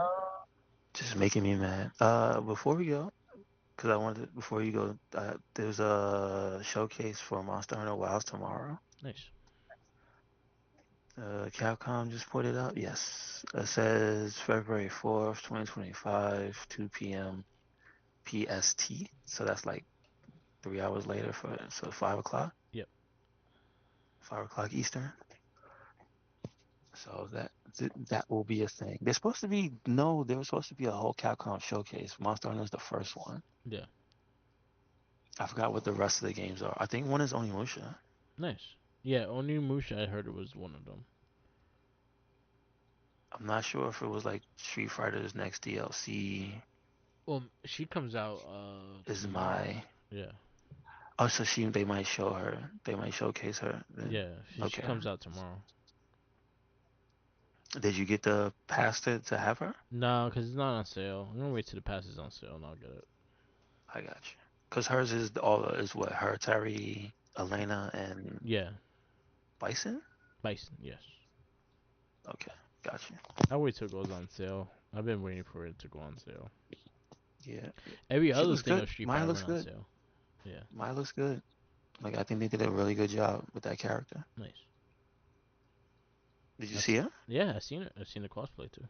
Speaker 2: Just making me mad. Before we go, because I wanted to, before you go, there's a showcase for Monster Hunter Wilds tomorrow.
Speaker 1: nice.
Speaker 2: Capcom just put it up. Yes, it says February 4th, 2025, 2 p.m. PST. So that's like 3 hours later so 5 o'clock,
Speaker 1: Yep.
Speaker 2: 5 o'clock Eastern. So that will be a thing. There's supposed to be no. There was supposed to be a whole Capcom showcase. Monster Hunter is the first one.
Speaker 1: Yeah.
Speaker 2: I forgot what the rest of the games are. I think one is Onimusha.
Speaker 1: Nice. Yeah, Onimusha. I heard it was one of them.
Speaker 2: I'm not sure if it was like Street Fighter's next DLC
Speaker 1: Well, she comes out
Speaker 2: is
Speaker 1: tomorrow.
Speaker 2: my.
Speaker 1: Yeah.
Speaker 2: Oh, so they might show her. They might showcase her. Then.
Speaker 1: Yeah. She
Speaker 2: Okay.
Speaker 1: comes out tomorrow.
Speaker 2: Did you get the pass to have her?
Speaker 1: No, because it's not on sale. I'm gonna wait till the pass is on sale and I'll get it.
Speaker 2: I got you. Cause hers is what her, Terry, Elena, and
Speaker 1: Yeah.
Speaker 2: Bison.
Speaker 1: Bison. Yes.
Speaker 2: Okay, got you.
Speaker 1: I'll wait till it goes on sale. I've been waiting for it to go on sale.
Speaker 2: Yeah,
Speaker 1: Every
Speaker 2: she
Speaker 1: other
Speaker 2: looks
Speaker 1: thing
Speaker 2: good.
Speaker 1: of Street
Speaker 2: Mine
Speaker 1: Fighter
Speaker 2: looks
Speaker 1: went on
Speaker 2: good.
Speaker 1: sale. Yeah.
Speaker 2: Mine looks good. Like I think they did a really good job with that character.
Speaker 1: Nice.
Speaker 2: Did you
Speaker 1: That's
Speaker 2: see her?
Speaker 1: yeah. I've seen it. I've seen the cosplay too.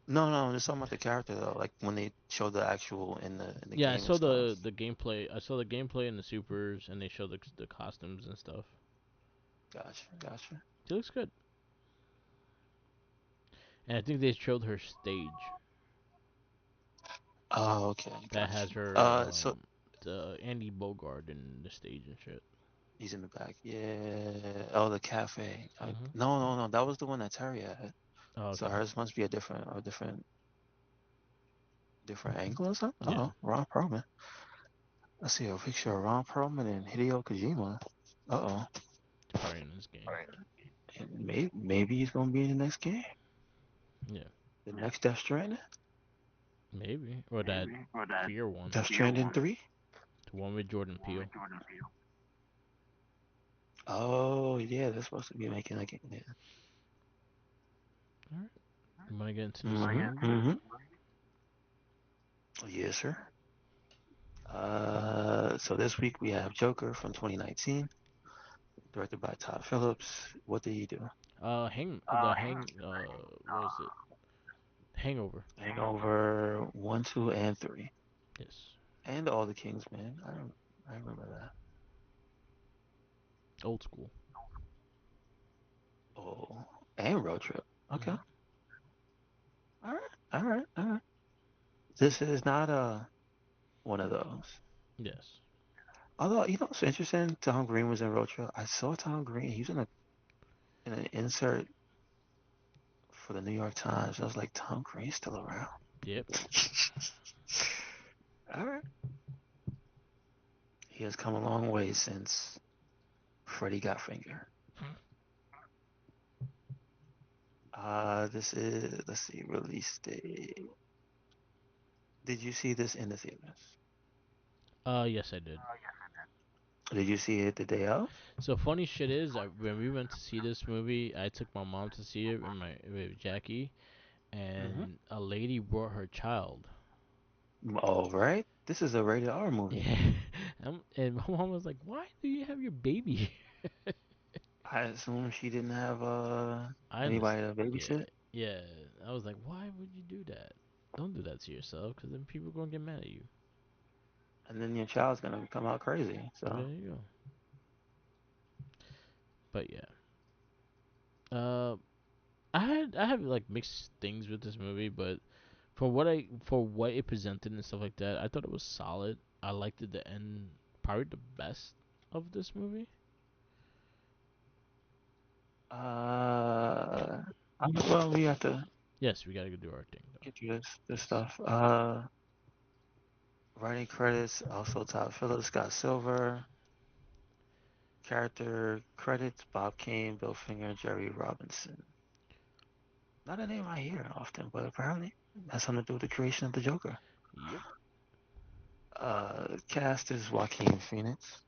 Speaker 2: No, no, I'm just talking about the character though. Like when they showed the actual in the
Speaker 1: Yeah, I
Speaker 2: game and
Speaker 1: saw
Speaker 2: stuff.
Speaker 1: the gameplay. I saw the gameplay and the supers, and they show the costumes and stuff.
Speaker 2: Gotcha, gotcha.
Speaker 1: She looks good, and I think they showed her stage
Speaker 2: Oh, okay,
Speaker 1: that
Speaker 2: gotcha.
Speaker 1: has her
Speaker 2: So
Speaker 1: the Andy Bogard in the stage and shit.
Speaker 2: he's in the back. Yeah. Oh, the cafe.
Speaker 1: Mhm.
Speaker 2: No, no, no. That was the one that Terry had.
Speaker 1: Oh,
Speaker 2: So
Speaker 1: okay.
Speaker 2: hers must be different angle or something.
Speaker 1: Yeah.
Speaker 2: Oh, Ron Perlman. I see a picture of Ron Perlman and Hideo Kojima. Uh
Speaker 1: Probably in this game.
Speaker 2: oh. Maybe he's gonna be in the next game.
Speaker 1: Yeah.
Speaker 2: The next Death Stranding?
Speaker 1: Maybe, or that Fear one,
Speaker 2: Death Stranding 3?
Speaker 1: the one with Jordan Peele.
Speaker 2: Oh, yeah, they're supposed to be making a game. Yeah.
Speaker 1: All right, you want to get into this
Speaker 2: Mm-hmm.
Speaker 1: movie?
Speaker 2: Mm-hmm. Yes, sir. So this week we have Joker from 2019, directed by Todd Phillips. What did he do?
Speaker 1: What was it? Hangover.
Speaker 2: Hangover 1, 2, and 3.
Speaker 1: Yes,
Speaker 2: And All the Kings, man. I remember that.
Speaker 1: old school.
Speaker 2: Oh, and Road Trip. Okay.
Speaker 1: Hmm.
Speaker 2: All right. All right. All right. This is not one of those.
Speaker 1: Yes.
Speaker 2: Although, it's interesting. Tom Green was in Road Trip. I saw Tom Green. He was in an insert for the New York Times. I was like, Tom Green's still around.
Speaker 1: Yep.
Speaker 2: All right. He has come a long way since Freddie got finger. This is, let's see, release date. Did you see this in the theaters?
Speaker 1: Yes, I did.
Speaker 2: Did you see it the day of?
Speaker 1: So funny shit is, when we went to see this movie, I took my mom to see it with Jackie,
Speaker 2: Mm-hmm.
Speaker 1: and a lady brought her child.
Speaker 2: All right. This is a rated R movie.
Speaker 1: Yeah, and my mom was like, "Why do you have your baby?"
Speaker 2: I assume she didn't have
Speaker 1: I
Speaker 2: anybody
Speaker 1: understand.
Speaker 2: to
Speaker 1: Yeah,
Speaker 2: babysit,
Speaker 1: yeah. I was like, "Why would you do that? Don't do that to yourself, because then people are gonna get mad at you."
Speaker 2: and then your child's gonna come out crazy. So,
Speaker 1: There you go. But yeah, uh, I have like mixed things with this movie, but for what it presented and stuff like that, I thought it was solid. I liked it the end probably the best of this movie.
Speaker 2: uh, well, we have to
Speaker 1: Yes, we gotta go do our thing though.
Speaker 2: get through this
Speaker 1: Yes.
Speaker 2: stuff. Writing credits also Todd Phillips, Scott Silver. Character credits: Bob Kane, Bill Finger, Jerry Robinson. Not a name I hear often, but apparently has something to do with the creation of the Joker.
Speaker 1: Yep.
Speaker 2: Cast is Joaquin Phoenix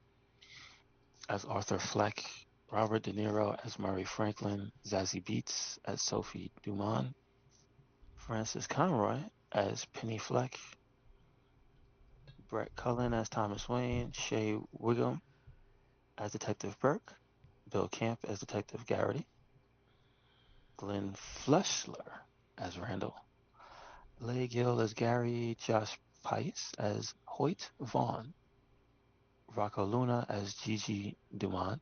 Speaker 2: as Arthur Fleck, Robert De Niro as Murray Franklin, Zazie Beetz as Sophie Dumont, Francis Conroy as Penny Fleck, Brett Cullen as Thomas Wayne, Shea Wiggum as Detective Burke, Bill Camp as Detective Garrity, Glenn Fleshler as Randall, Leigh Gill as Gary, Josh Pais as Hoyt Vaughn, Rocco Luna as Gigi Dumont,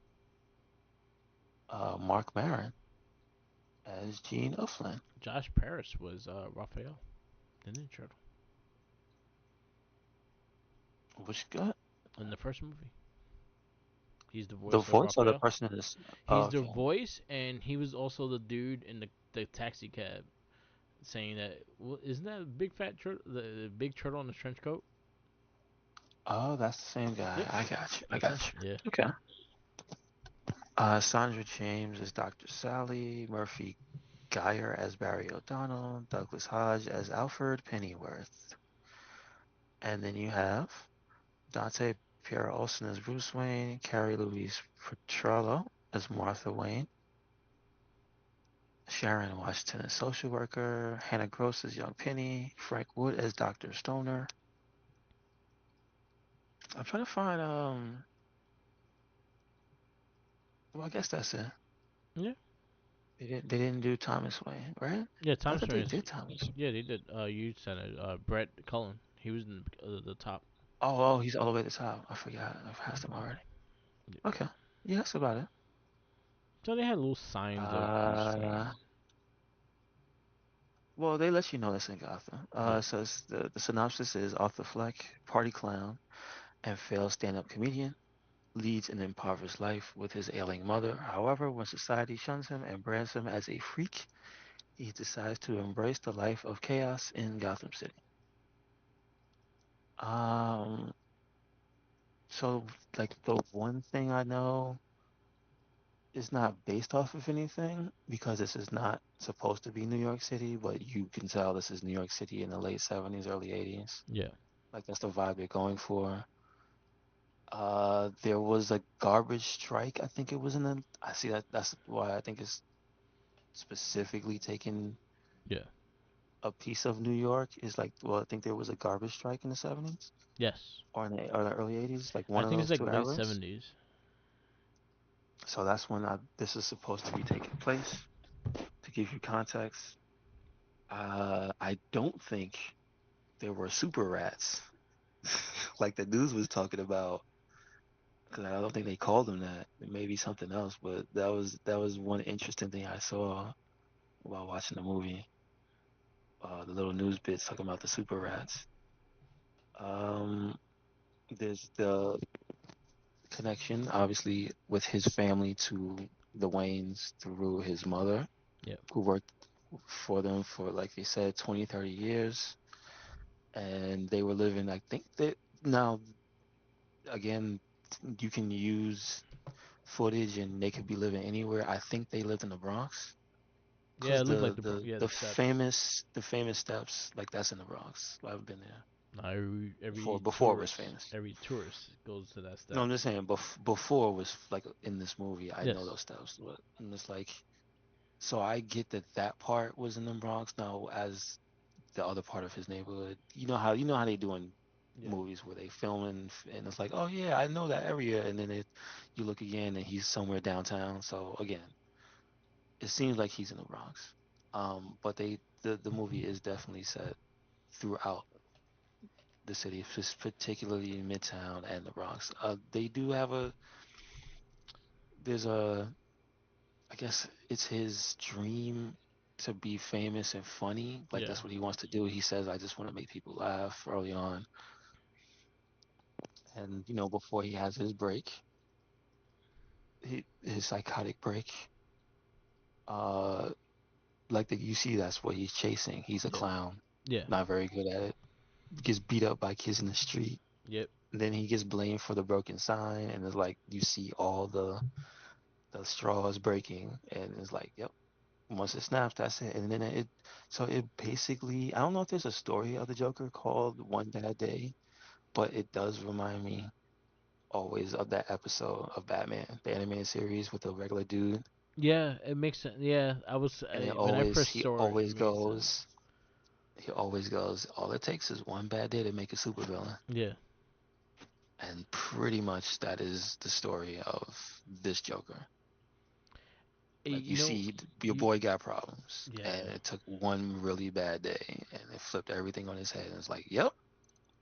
Speaker 2: Mark Maron as Gene Uflin.
Speaker 1: Josh Paris was Raphael, the Ninja Turtle,
Speaker 2: Which got
Speaker 1: in the first movie. He's the
Speaker 2: the
Speaker 1: voice of
Speaker 2: voice of the
Speaker 1: Raphael.
Speaker 2: person is. Oh,
Speaker 1: He's the
Speaker 2: okay.
Speaker 1: voice, and he was also the dude in the taxi cab saying that. Well, isn't that a big fat turtle? The big turtle in the trench coat?
Speaker 2: Oh, that's the same guy.
Speaker 1: Yep,
Speaker 2: I got you. I
Speaker 1: that's him.
Speaker 2: got you.
Speaker 1: Yeah.
Speaker 2: Okay. Sandra James as Dr. Sally, Murphy Geyer as Barry O'Donnell, Douglas Hodge as Alfred Pennyworth. And then you have Dante Pierre Olsen as Bruce Wayne, Carrie Louise Petrello as Martha Wayne, Sharon Washington as social worker, Hannah Gross as Young Penny, Frank Wood as Dr. Stoner. I'm trying to find well, I guess that's it.
Speaker 1: Yeah.
Speaker 2: They didn't do Thomas Wayne, right?
Speaker 1: Yeah,
Speaker 2: I
Speaker 1: Thomas
Speaker 2: thought they
Speaker 1: Wayne.
Speaker 2: did Thomas.
Speaker 1: Yeah, they did. You sent it. Brett Cullen. He was in the top.
Speaker 2: Oh, he's all the way at the top. I forgot. I passed him already. Okay. Yeah, that's about it.
Speaker 1: So they had little signs of each
Speaker 2: Uh,
Speaker 1: scene.
Speaker 2: well, they let you know it's in Gotham.
Speaker 1: Yeah.
Speaker 2: So the synopsis is Arthur Fleck, party clown and failed stand-up comedian, leads an impoverished life with his ailing mother. However, when society shuns him and brands him as a freak, he decides to embrace the life of chaos in Gotham City. Um, so like the one thing I know it's not based off of anything because this is not supposed to be New York City, but you can tell this is New York City in the late 70s, early 80s.
Speaker 1: Yeah.
Speaker 2: Like that's the vibe they're going for. There was a garbage strike. I think it was in the. I see that. That's why I think it's specifically taking
Speaker 1: Yeah.
Speaker 2: a piece of New York. Is like, well, I think there was a garbage strike in the 70s
Speaker 1: Yes.
Speaker 2: or the early 80s, like
Speaker 1: I
Speaker 2: one of
Speaker 1: think it's
Speaker 2: those
Speaker 1: like
Speaker 2: two
Speaker 1: late
Speaker 2: eras.
Speaker 1: 70s.
Speaker 2: So that's when this is supposed to be taking place. To give you context, I don't think there were super rats like the news was talking about. Because I don't think they called them that. It may be something else, but that was one interesting thing I saw while watching the movie. The little news bits talking about the super rats. Um, there's the connection, obviously, with his family to the Waynes through his mother,
Speaker 1: Yeah.
Speaker 2: who worked for them for, like they said, 20, 30 years. And they were living, I think that now, again, you can use footage and they could be living anywhere. I think they lived in the Bronx.
Speaker 1: Yeah,
Speaker 2: Cause
Speaker 1: it looked like
Speaker 2: the
Speaker 1: the
Speaker 2: the
Speaker 1: yeah
Speaker 2: the
Speaker 1: the steps.
Speaker 2: famous steps, like that's in the Bronx. I've been there
Speaker 1: Now
Speaker 2: before it was famous.
Speaker 1: every tourist goes to that
Speaker 2: No, I'm
Speaker 1: steps.
Speaker 2: just saying before it was like in this movie, I know
Speaker 1: Yes.
Speaker 2: those steps, but and it's like so I get that that part was in the Bronx. Now as the other part of his neighborhood, you know how they do in
Speaker 1: Yeah.
Speaker 2: movies where they film and it's like, oh yeah, I know that area, and then you look again and he's somewhere downtown. So again, it seems like he's in the Bronx. But the movie is definitely set throughout the city, particularly in Midtown and the Bronx. They do have there's I guess it's his dream to be famous and funny. Like
Speaker 1: Yeah.
Speaker 2: that's what he wants to do. He says, I just want to make people laugh early on. And, before he has his break, his psychotic break, uh, like you see, that's what he's chasing. He's a
Speaker 1: Yeah.
Speaker 2: clown,
Speaker 1: Yeah.
Speaker 2: not very good at it. Gets beat up by kids in the street.
Speaker 1: Yep.
Speaker 2: Then he gets blamed for the broken sign, and it's like you see all the straws breaking, and it's like, yep. Once it snaps, that's it. And then so it basically, I don't know if there's a story of the Joker called One Bad Day, but it does remind me always of that episode of Batman, the animated series with the regular dude,
Speaker 1: Yeah, it makes sense. Yeah,
Speaker 2: and
Speaker 1: when I first saw it, it made sense.
Speaker 2: he always goes, all it takes is one bad day to make a supervillain.
Speaker 1: Yeah.
Speaker 2: And pretty much that is the story of this Joker. Like you
Speaker 1: You know,
Speaker 2: see, your
Speaker 1: you
Speaker 2: boy got problems, and
Speaker 1: yeah.
Speaker 2: it took one really bad day, and it flipped everything on his head. And it's like, yep,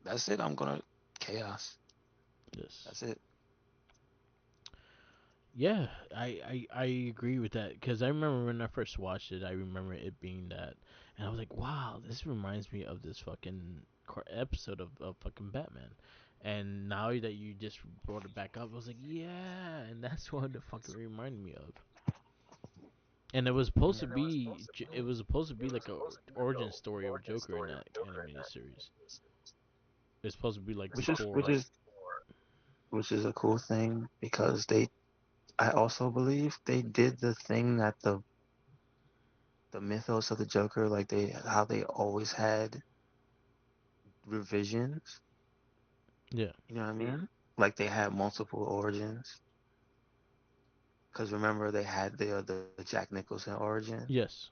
Speaker 2: that's it. I'm gonna chaos.
Speaker 1: Yes.
Speaker 2: That's it.
Speaker 1: Yeah, I agree with that because I remember when I first watched it, I remember it being that, and I was like, wow, this reminds me of this fucking episode of fucking Batman. And now that you just brought it back up, I was like, yeah, and that's what it fucking reminded me of. And it was supposed to be, it was supposed to be like a origin story of Joker in that animated series. It's supposed to be like
Speaker 2: Which is which
Speaker 1: before.
Speaker 2: is which is a cool thing because I also believe they did the thing that the mythos of the Joker, like how they always had revisions.
Speaker 1: Yeah.
Speaker 2: You know what I mean? Like they had multiple origins. Because remember they had the Jack Nicholson origin,
Speaker 1: Yes.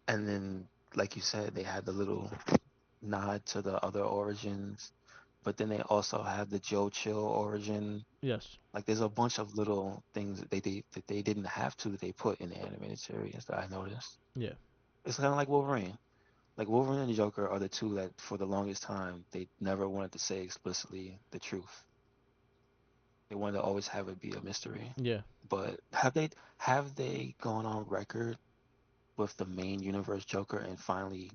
Speaker 2: and then like you said, they had the little nod to the other origins, but then they also have the Joe Chill origin.
Speaker 1: Yes.
Speaker 2: Like there's a bunch of little things that they didn't have to that they put in the animated series that I noticed.
Speaker 1: Yeah.
Speaker 2: It's kind of like Wolverine. Like Wolverine and the Joker are the two that for the longest time they never wanted to say explicitly the truth. They wanted to always have it be a mystery.
Speaker 1: Yeah.
Speaker 2: But have they gone on record with the main universe Joker and finally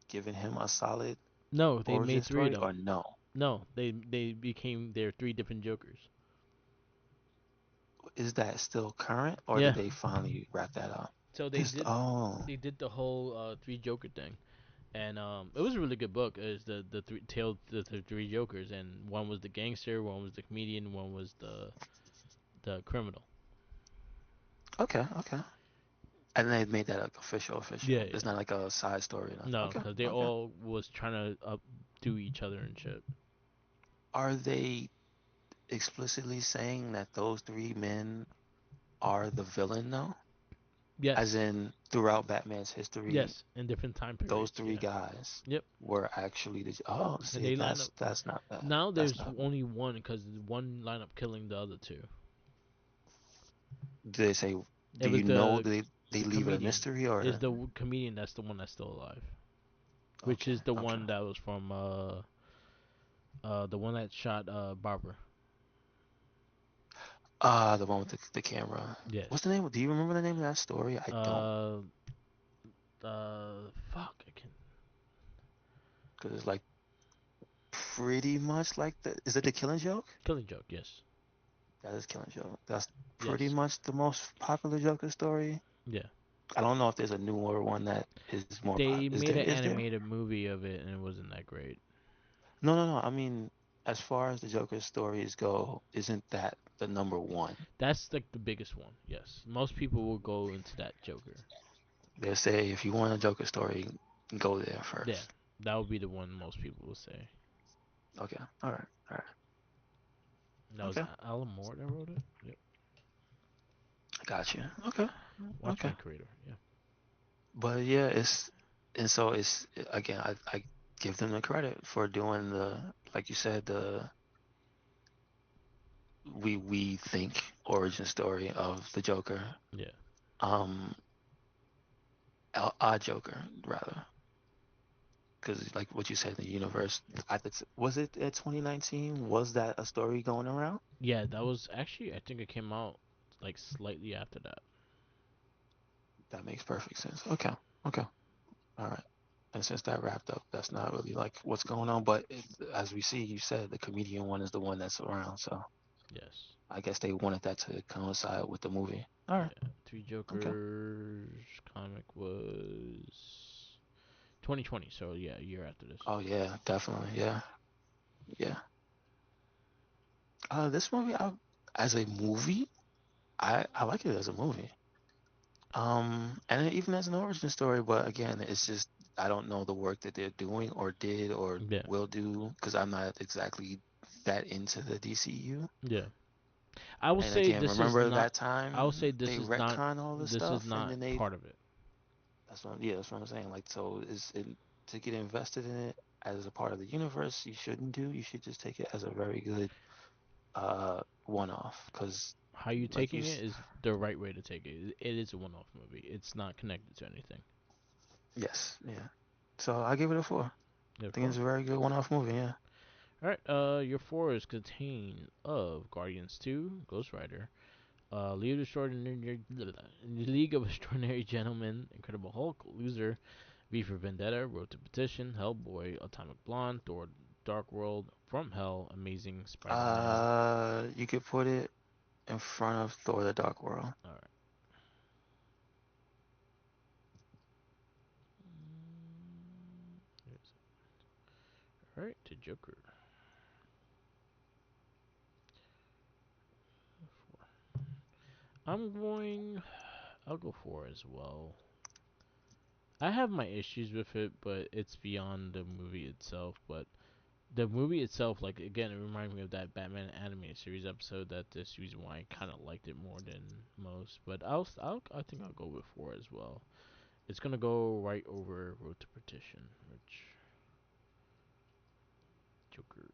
Speaker 2: given him a solid
Speaker 1: No, they
Speaker 2: origin
Speaker 1: made three of
Speaker 2: story
Speaker 1: them.
Speaker 2: or no?
Speaker 1: No, they became their three different Jokers.
Speaker 2: Is that still current or did
Speaker 1: Yeah.
Speaker 2: they finally wrap that up?
Speaker 1: So
Speaker 2: This oh
Speaker 1: they did the whole three Joker thing, and it was a really good book. It's the three tale the three Jokers, and one was the gangster, one was the comedian, one was the criminal.
Speaker 2: Okay, okay. And they made that like official, official.
Speaker 1: Yeah,
Speaker 2: It's
Speaker 1: yeah.
Speaker 2: not like a side story or nothing.
Speaker 1: No,
Speaker 2: Okay,
Speaker 1: because they
Speaker 2: okay.
Speaker 1: all was trying to do each other and shit.
Speaker 2: Are they explicitly saying that those three men are the villain though? As
Speaker 1: Yes,
Speaker 2: in, throughout Batman's history,
Speaker 1: yes, in different time
Speaker 2: those
Speaker 1: periods.
Speaker 2: three
Speaker 1: Yeah.
Speaker 2: guys
Speaker 1: Yep.
Speaker 2: were actually the. Oh,
Speaker 1: And
Speaker 2: see,
Speaker 1: they line up.
Speaker 2: that's not bad.
Speaker 1: Now
Speaker 2: That's
Speaker 1: there's
Speaker 2: not bad.
Speaker 1: only one because one line up killing the other two.
Speaker 2: Do they say?
Speaker 1: It
Speaker 2: Do
Speaker 1: was
Speaker 2: you know? Do they
Speaker 1: the
Speaker 2: leave it a
Speaker 1: comedian.
Speaker 2: mystery
Speaker 1: Is
Speaker 2: or?
Speaker 1: the comedian that's the one that's still alive, which
Speaker 2: Okay,
Speaker 1: is the
Speaker 2: okay.
Speaker 1: one that was from the one that shot Barbara.
Speaker 2: The one with the camera.
Speaker 1: Yes.
Speaker 2: What's the name? Do you remember the name of that story? I don't,
Speaker 1: Uh, fuck. I can.
Speaker 2: because it's like pretty much like the. Is it the Killing Joke?
Speaker 1: Killing Joke. Yes.
Speaker 2: That is Killing Joke. That's pretty
Speaker 1: Yes.
Speaker 2: much the most popular Joker story.
Speaker 1: Yeah.
Speaker 2: I don't know if there's a newer one that is more
Speaker 1: They
Speaker 2: popular. Is
Speaker 1: made
Speaker 2: there?
Speaker 1: an
Speaker 2: Is there?
Speaker 1: animated movie of it and it wasn't that great.
Speaker 2: No, no, no. I mean, as far as the Joker stories go, isn't that the number one?
Speaker 1: That's like the biggest one. Yes. Most people will go into that Joker.
Speaker 2: They say if you want a Joker story, go there
Speaker 1: Yeah.
Speaker 2: first.
Speaker 1: That would be the one most people will say.
Speaker 2: Okay. All right. All right.
Speaker 1: That was
Speaker 2: Okay.
Speaker 1: Alan Moore that wrote it. Yep.
Speaker 2: Gotcha. Okay. Okay.
Speaker 1: Watchmen creator. Yeah.
Speaker 2: But yeah, it's and so it's again, I give them the credit for doing the like you said the we think origin story of the Joker.
Speaker 1: Yeah.
Speaker 2: Um, odd Joker rather, because like what you said, the universe. Was it at 2019? Was that a story going around?
Speaker 1: Yeah. That was actually. I think it came out like slightly after that.
Speaker 2: That makes perfect sense. Okay. Okay. All right. And since that wrapped up, that's not really like what's going on. But as we see, you said the comedian one is the one that's around. So
Speaker 1: Yes.
Speaker 2: I guess they wanted that to coincide with the movie. All right.
Speaker 1: Yeah. Three
Speaker 2: Okay.
Speaker 1: Jokers comic was 2020. So yeah, a year after this.
Speaker 2: Oh yeah, definitely. Yeah. Yeah. This movie, as a movie, I like it as a movie. And even as an origin story, but again, it's just I don't know the work that they're doing or did or
Speaker 1: Yeah.
Speaker 2: will do because I'm not exactly that into the DCU.
Speaker 1: Yeah. I will
Speaker 2: And
Speaker 1: say
Speaker 2: again,
Speaker 1: this is
Speaker 2: remember
Speaker 1: not.
Speaker 2: that
Speaker 1: I will
Speaker 2: time
Speaker 1: say this
Speaker 2: they
Speaker 1: is not.
Speaker 2: retcon all this
Speaker 1: This is
Speaker 2: stuff, and
Speaker 1: not
Speaker 2: then they
Speaker 1: part of it.
Speaker 2: that's what I'm saying. Like, so to get invested in it as a part of the universe, you shouldn't do. You should just take it as a very good one-off, because
Speaker 1: How you
Speaker 2: like
Speaker 1: taking it is the right way to take it. It is a one-off movie. It's not connected to anything.
Speaker 2: yes, yeah. So I give it a 4. I think
Speaker 1: Therefore,
Speaker 2: it's a very good one-off movie. Yeah.
Speaker 1: all right. Your four is contained of Guardians 2, Ghost Rider, League of Extraordinary Gentlemen, Incredible Hulk, Loser, V for Vendetta, Road to Petition, Hellboy, Atomic Blonde, Thor, Dark World, From Hell, Amazing Spider-Man.
Speaker 2: You could put it in front of Thor: The Dark World.
Speaker 1: All right. All right, to Joker. I'm going. I'll go four as well. I have my issues with it, but it's beyond the movie itself. But the movie itself, like again, it reminds me of that Batman animated series episode. That this reason why I kind of liked it more than most. But I think I'll go with four as well. It's gonna go right over Road to Petition, which Joker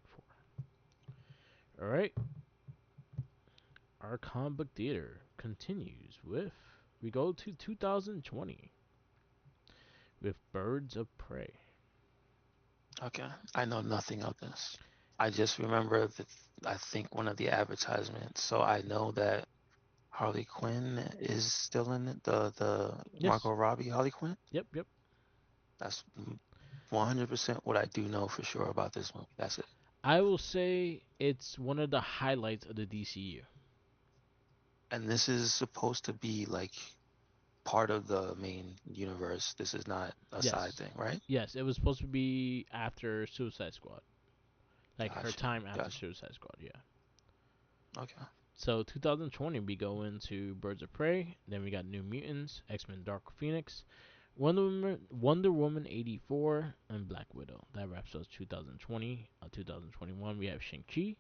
Speaker 1: four. All right, our comic book theater continues with we go to 2020 with Birds of Prey.
Speaker 2: Okay. I know nothing of this. I just remember that I think one of the advertisements. So I know that Harley Quinn is still in it. The
Speaker 1: Yes.
Speaker 2: Margot Robbie Harley Quinn.
Speaker 1: Yep. Yep.
Speaker 2: That's 100% what I do know for sure about this movie. That's it.
Speaker 1: I will say it's one of the highlights of the DCU.
Speaker 2: And this is supposed to be like part of the main universe. This is not a side
Speaker 1: Yes.
Speaker 2: thing, right?
Speaker 1: Yes, it was supposed to be after Suicide Squad. Like her
Speaker 2: Gotcha.
Speaker 1: time after
Speaker 2: Gotcha.
Speaker 1: Suicide Squad, yeah.
Speaker 2: Okay.
Speaker 1: So 2020 we go into Birds of Prey, then we got New Mutants, X-Men Dark Phoenix, Wonder Woman 84, and Black Widow. That wraps up 2020. 2021 we have Shang-Chi,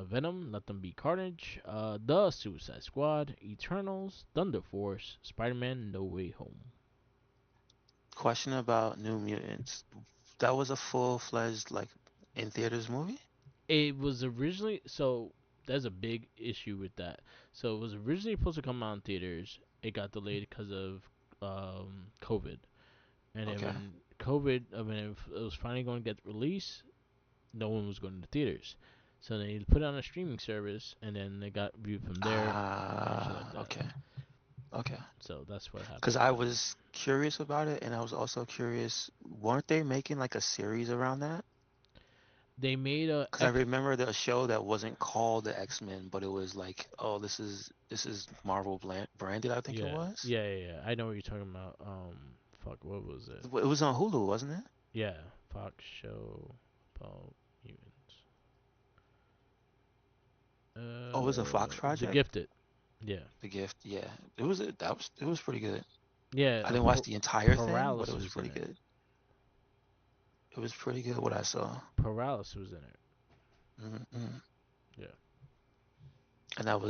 Speaker 1: Venom, Let Them Be Carnage, The Suicide Squad, Eternals, Thunder Force, Spider-Man No Way Home.
Speaker 2: Question about New Mutants. That was a full-fledged like in theaters movie?
Speaker 1: It was originally so there's a big issue with that. So it was originally supposed to come out in theaters. It got delayed because of COVID, and then
Speaker 2: Okay.
Speaker 1: when COVID, I mean, it was finally going to get released, no one was going to the theaters. So they put it on a streaming service, and then they got viewed from there, and shit like that.
Speaker 2: Okay. Okay.
Speaker 1: So that's what
Speaker 2: Because
Speaker 1: happened.
Speaker 2: I was curious about it, and I was also curious, weren't they making like a series around that?
Speaker 1: They made a
Speaker 2: Because I remember the show that wasn't called the X-Men, but it was like, oh, this is Marvel branded, I think it
Speaker 1: yeah,
Speaker 2: was.
Speaker 1: yeah. I know what you're talking about. Fuck, what was it?
Speaker 2: It was on Hulu, wasn't it?
Speaker 1: Yeah, Fox show about mutants.
Speaker 2: Oh, it was a Fox
Speaker 1: The
Speaker 2: project?
Speaker 1: Gifted. Yeah,
Speaker 2: The Gift, yeah. It was pretty good.
Speaker 1: yeah.
Speaker 2: I didn't watch the entire thing, but it
Speaker 1: Paralysis
Speaker 2: was
Speaker 1: was in
Speaker 2: pretty
Speaker 1: it.
Speaker 2: good. It was pretty good what I saw.
Speaker 1: Paralysis was in it.
Speaker 2: Hmm.
Speaker 1: Yeah,
Speaker 2: And that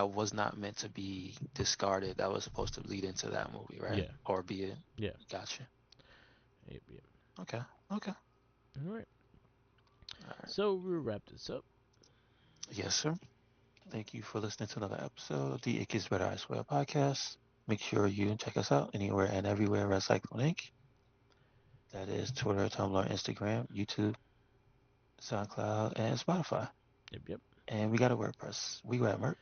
Speaker 2: was not meant to be discarded. That was supposed to lead into that movie, right?
Speaker 1: yeah,
Speaker 2: Or be it.
Speaker 1: yeah.
Speaker 2: Gotcha.
Speaker 1: Yep, yep.
Speaker 2: Okay. Okay.
Speaker 1: All right.
Speaker 2: All right.
Speaker 1: So we'll wrap this up.
Speaker 2: Yes, sir. Thank you for listening to another episode of the It Gets Better I Swear podcast. Make sure you check us out anywhere and everywhere at Cyclone Inc. That is Twitter, Tumblr, Instagram, YouTube, SoundCloud, and Spotify.
Speaker 1: Yep, yep.
Speaker 2: And we got a WordPress. We got Merc.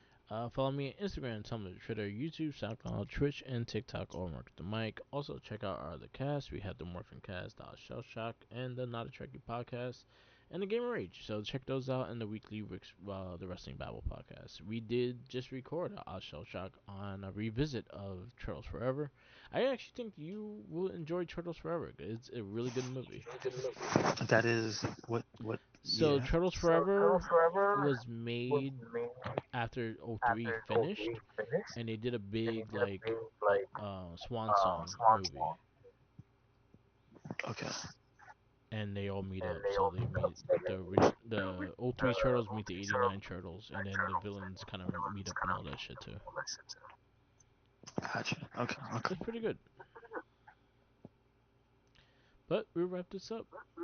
Speaker 1: Follow me on Instagram, Tumblr, Twitter, YouTube, SoundCloud, Twitch, and TikTok, all Mark the Mic. Also, check out our other casts. We have the Morphin Cast, Shell Shock, and the Not a Trekkie podcast, and the Gamer Rage. So check those out and the weekly the Wrestling Babble podcast. We did just record a Shell Shock on a revisit of Turtles Forever. I actually think you will enjoy Turtles Forever. It's a really good movie.
Speaker 2: That is what,
Speaker 1: So
Speaker 2: yeah.
Speaker 1: Turtles Forever was made after '03 finished, and they did a big swan song movie,
Speaker 2: Okay.
Speaker 1: and they all meet up. So they meet the '03 turtles meet the '89 turtles, and then the villains kind of meet up and all that shit too.
Speaker 2: Gotcha. Okay. Okay.
Speaker 1: It's pretty good. But we'll wrap this up.